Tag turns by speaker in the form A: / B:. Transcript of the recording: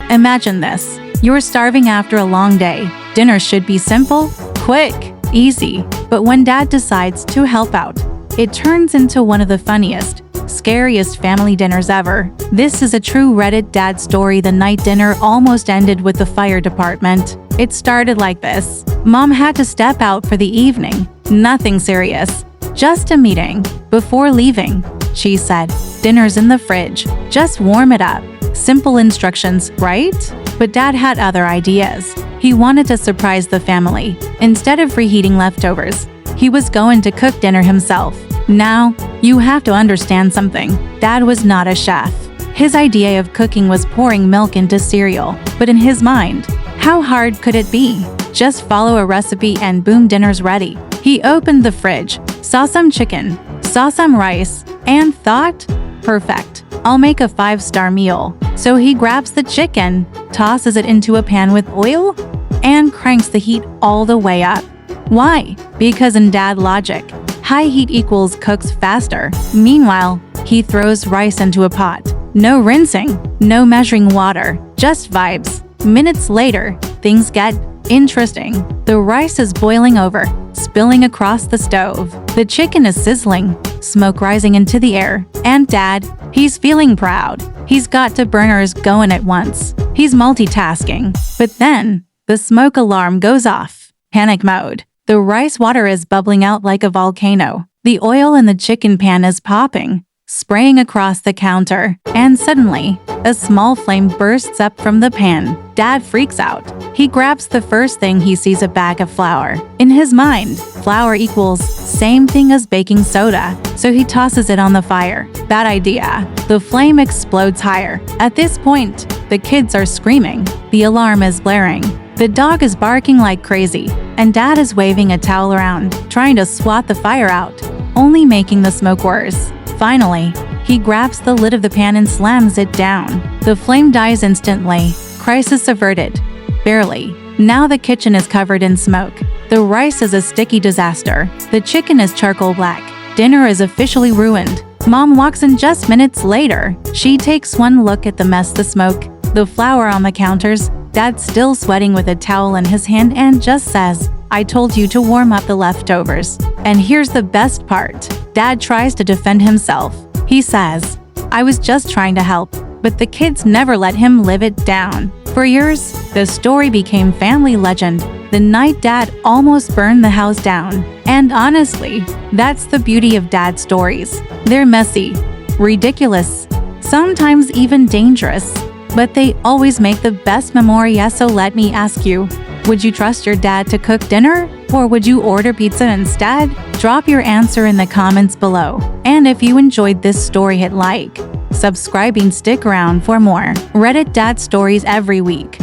A: Imagine this. You're starving after a long day. Dinner should be simple, quick, easy. But when Dad decides to help out, it turns into one of the funniest, scariest family dinners ever. This is a true Reddit dad story. The night dinner almost ended with the fire department. It started like this. Mom had to step out for the evening. Nothing serious. Just a meeting. Before leaving, she said, "Dinner's in the fridge. Just warm it up." Simple instructions, right? But Dad had other ideas. He wanted to surprise the family. Instead of reheating leftovers, he was going to cook dinner himself. Now, you have to understand something. Dad was not a chef. His idea of cooking was pouring milk into cereal. But in his mind, how hard could it be? Just follow a recipe and boom, dinner's ready. He opened the fridge, saw some chicken, saw some rice, and thought, perfect. I'll make a 5-star meal. So he grabs the chicken, tosses it into a pan with oil, and cranks the heat all the way up. Why? Because in Dad logic, high heat equals cooks faster. Meanwhile, he throws rice into a pot. No rinsing, no measuring water, just vibes. Minutes later, things get interesting. The rice is boiling over, spilling across the stove. The chicken is sizzling, smoke rising into the air. And Dad, he's feeling proud. He's got two burners going at once. He's multitasking. But then, the smoke alarm goes off. Panic mode. The rice water is bubbling out like a volcano. The oil in the chicken pan is popping, spraying across the counter. And suddenly, a small flame bursts up from the pan. Dad freaks out. He grabs the first thing he sees, a bag of flour. In his mind, flour equals same thing as baking soda, so he tosses it on the fire. Bad idea. The flame explodes higher. At this point, the kids are screaming. The alarm is blaring. The dog is barking like crazy, and Dad is waving a towel around, trying to swat the fire out, only making the smoke worse. Finally, he grabs the lid of the pan and slams it down. The flame dies instantly. Crisis averted. Barely. Now the kitchen is covered in smoke. The rice is a sticky disaster. The chicken is charcoal black. Dinner is officially ruined. Mom walks in just minutes later. She takes one look at the mess, the smoke, the flour on the counters. Dad's still sweating with a towel in his hand and just says, "I told you to warm up the leftovers." And here's the best part. Dad tries to defend himself. He says, "I was just trying to help." But the kids never let him live it down. For years, the story became family legend. The night Dad almost burned the house down. And honestly, that's the beauty of Dad stories. They're messy, ridiculous, sometimes even dangerous, but they always make the best memory. So let me ask you, would you trust your dad to cook dinner? Or would you order pizza instead? Drop your answer in the comments below. And if you enjoyed this story, hit like, subscribe and stick around for more Reddit dad stories every week.